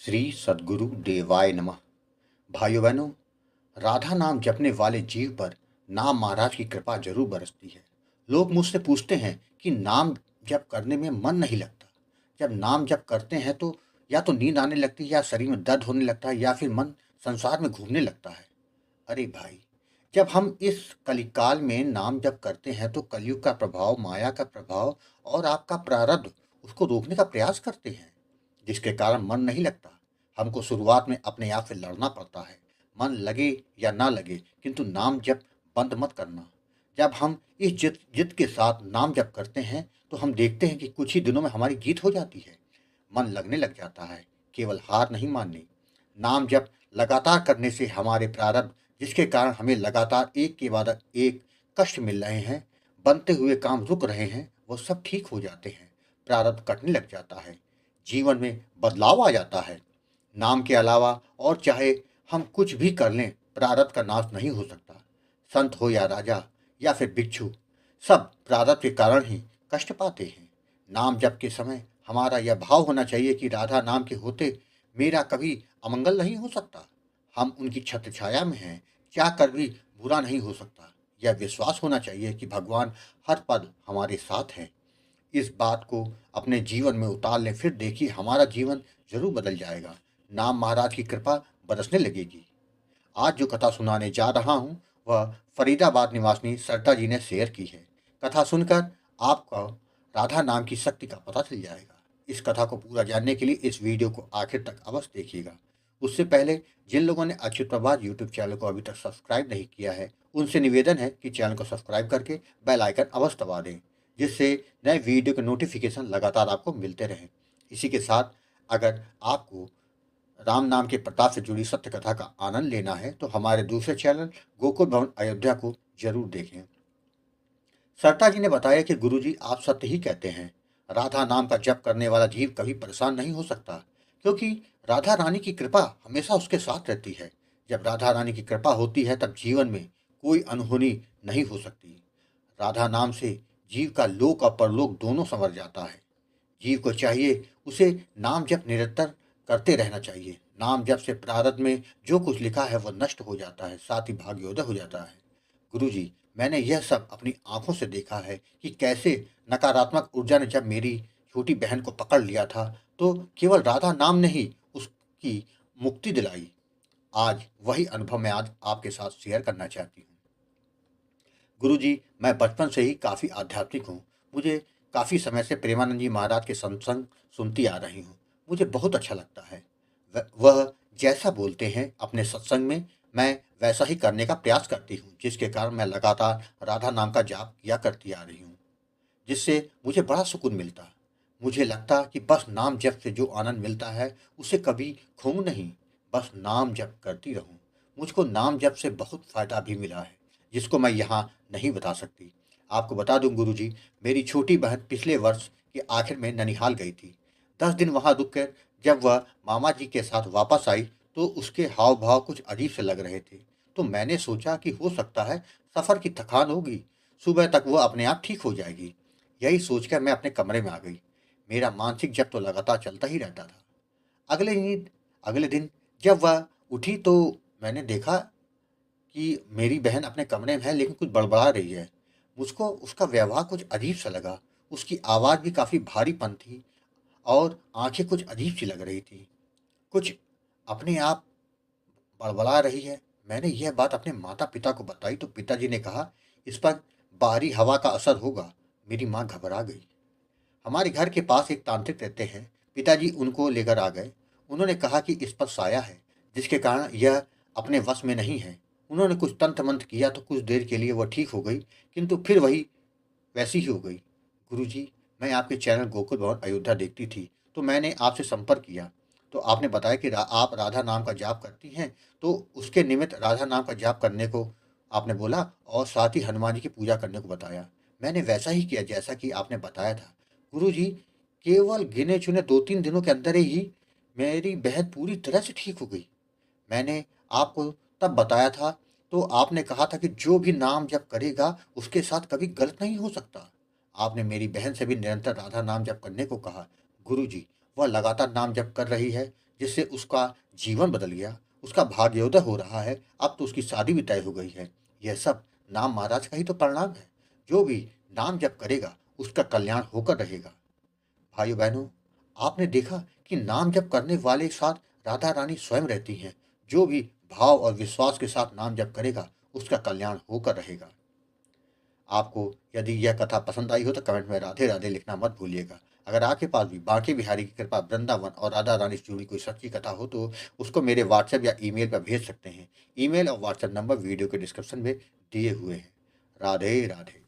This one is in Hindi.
श्री सद्गुरु देवाय नमः। भाइयों बहनों, राधा नाम जपने वाले जीव पर नाम महाराज की कृपा जरूर बरसती है। लोग मुझसे पूछते हैं कि नाम जप करने में मन नहीं लगता। जब नाम जप करते हैं तो या तो नींद आने लगती है, या शरीर में दर्द होने लगता है, या फिर मन संसार में घूमने लगता है। अरे भाई, जब हम इस कलिकाल में नाम जप करते हैं तो कलयुग का प्रभाव, माया का प्रभाव और आपका प्रारब्ध उसको रोकने का प्रयास करते हैं, जिसके कारण मन नहीं लगता। हमको शुरुआत में अपने आप से लड़ना पड़ता है। मन लगे या ना लगे, किंतु नाम जप बंद मत करना। जब हम इस जिद जिद के साथ नाम जप करते हैं तो हम देखते हैं कि कुछ ही दिनों में हमारी जीत हो जाती है। मन लगने लग जाता है। केवल हार नहीं माननी। नाम जप लगातार करने से हमारे प्रारब्ध, जिसके कारण हमें लगातार एक के बाद एक कष्ट मिल रहे हैं, बनते हुए काम रुक रहे हैं, वो सब ठीक हो जाते हैं। प्रारब्ध कटने लग जाता है। जीवन में बदलाव आ जाता है। नाम के अलावा और चाहे हम कुछ भी कर लें, प्रारब्ध का नाश नहीं हो सकता। संत हो या राजा या फिर भिक्षु, सब प्रारब्ध के कारण ही कष्ट पाते हैं। नाम जप के समय हमारा यह भाव होना चाहिए कि राधा नाम के होते मेरा कभी अमंगल नहीं हो सकता। हम उनकी छत्र छाया में हैं, क्या कर भी बुरा नहीं हो सकता। यह विश्वास होना चाहिए कि भगवान हर पल हमारे साथ हैं। इस बात को अपने जीवन में उतार लें, फिर देखिए हमारा जीवन जरूर बदल जाएगा। नाम महाराज की कृपा बरसने लगेगी। आज जो कथा सुनाने जा रहा हूँ वह फरीदाबाद निवासिनी सरता जी ने शेयर की है। कथा सुनकर आपको राधा नाम की शक्ति का पता चल जाएगा। इस कथा को पूरा जानने के लिए इस वीडियो को आखिर तक अवश्य देखिएगा। उससे पहले जिन लोगों ने अच्युत प्रभात यूट्यूब चैनल को अभी तक सब्सक्राइब नहीं किया है, उनसे निवेदन है कि चैनल को सब्सक्राइब करके बेल आइकन अवश्य दबा दें, जिससे नए वीडियो के नोटिफिकेशन लगातार आपको मिलते रहें। इसी के साथ अगर आपको राम नाम के प्रताप से जुड़ी सत्य कथा का आनंद लेना है तो हमारे दूसरे चैनल गोकुल भवन अयोध्या को जरूर देखें। सरता जी ने बताया कि गुरुजी आप सत्य ही कहते हैं। राधा नाम का जप करने वाला जीव कभी परेशान नहीं हो सकता, क्योंकि राधा रानी की कृपा हमेशा उसके साथ रहती है। जब राधा रानी की कृपा होती है तब जीवन में कोई अनहोनी नहीं हो सकती। राधा नाम से जीव का लोक और परलोक दोनों संवर जाता है। जीव को चाहिए उसे नाम जप निरंतर करते रहना चाहिए। नाम जप से प्रारब्ध में जो कुछ लिखा है वह नष्ट हो जाता है, साथ ही भाग्योदय हो जाता है। गुरुजी, मैंने यह सब अपनी आंखों से देखा है कि कैसे नकारात्मक ऊर्जा ने जब मेरी छोटी बहन को पकड़ लिया था तो केवल राधा नाम ने ही उसकी मुक्ति दिलाई। आज वही अनुभव मैं आज आपके साथ शेयर करना चाहती हूँ। गुरुजी, मैं बचपन से ही काफ़ी आध्यात्मिक हूँ। मुझे काफ़ी समय से प्रेमानंद जी महाराज के सत्संग सुनती आ रही हूँ। मुझे बहुत अच्छा लगता है। वह जैसा बोलते हैं अपने सत्संग में, मैं वैसा ही करने का प्रयास करती हूँ, जिसके कारण मैं लगातार राधा नाम का जाप किया करती आ रही हूँ, जिससे मुझे बड़ा सुकून मिलता। मुझे लगता कि बस नाम जप से जो आनंद मिलता है उसे कभी खोऊं नहीं, बस नाम जप करती रहूं। मुझको नाम जप से बहुत फायदा भी मिला है, जिसको मैं यहाँ नहीं बता सकती। आपको बता दूं गुरुजी, मेरी छोटी बहन पिछले वर्ष के आखिर में ननिहाल गई थी। 10 दिन वहां रुक कर जब वह मामा जी के साथ वापस आई तो उसके हाव भाव कुछ अजीब से लग रहे थे। तो मैंने सोचा कि हो सकता है सफर की थकान होगी, सुबह तक वो अपने आप ठीक हो जाएगी। यही सोचकर मैं अपने कमरे में आ गई। मेरा मानसिक जप तो लगातार चलता ही रहता था। अगले दिन जब वह उठी तो मैंने देखा कि मेरी बहन अपने कमरे में है, लेकिन कुछ बड़बड़ा रही है। मुझको उसका व्यवहार कुछ अजीब सा लगा। उसकी आवाज़ भी काफ़ी भारीपन थी और आंखें कुछ अजीब सी लग रही थी। कुछ अपने आप बड़बड़ा रही है। मैंने यह बात अपने माता पिता को बताई तो पिताजी ने कहा, इस पर बाहरी हवा का असर होगा। मेरी माँ घबरा गई। हमारे घर के पास एक तांत्रिक रहते हैं। पिताजी उनको लेकर आ गए। उन्होंने कहा कि इस पर साया है, जिसके कारण यह अपने वश में नहीं है। उन्होंने कुछ तंत्र मंत्र किया तो कुछ देर के लिए वह ठीक हो गई, किंतु फिर वही वैसी ही हो गई। गुरुजी, मैं आपके चैनल गोकुल भवन अयोध्या देखती थी तो मैंने आपसे संपर्क किया। तो आपने बताया कि आप राधा नाम का जाप करती हैं, तो उसके निमित्त राधा नाम का जाप करने को आपने बोला और साथ ही हनुमान जी की पूजा करने को बताया। मैंने वैसा ही किया जैसा कि आपने बताया था। गुरुजी, केवल गिने चुने 2-3 दिनों के अंदर ही मेरी बहन पूरी तरह से ठीक हो गई। मैंने आपको तब बताया था तो आपने कहा था कि जो भी नाम जप करेगा उसके साथ कभी गलत नहीं हो सकता। आपने मेरी बहन से भी निरंतर राधा नाम जप करने को कहा। गुरुजी, वह लगातार नाम जप कर रही है। जिससे उसका जीवन बदल गया, उसका भाग्योदय हो रहा है, अब तो उसकी शादी भी तय हो गई है। यह सब नाम महाराज का ही तो परिणाम है। जो भी नाम जप करेगा, उसका कल्याण होकर रहेगा। भाइयों बहनों, आपने देखा कि नाम जप करने वाले साथ राधा रानी स्वयं रहती हैं। जो भी भाव और विश्वास के साथ नाम जप करेगा, उसका कल्याण होकर रहेगा। आपको यदि यह कथा पसंद आई हो तो कमेंट में राधे राधे लिखना मत भूलिएगा। अगर आपके पास भी बांके बिहारी की कृपा, वृंदावन और राधा रानी से जुड़ी कोई सच्ची कथा हो तो उसको मेरे व्हाट्सएप या ईमेल पर भेज सकते हैं। ईमेल और व्हाट्सएप नंबर वीडियो के डिस्क्रिप्शन में दिए हुए हैं। राधे राधे।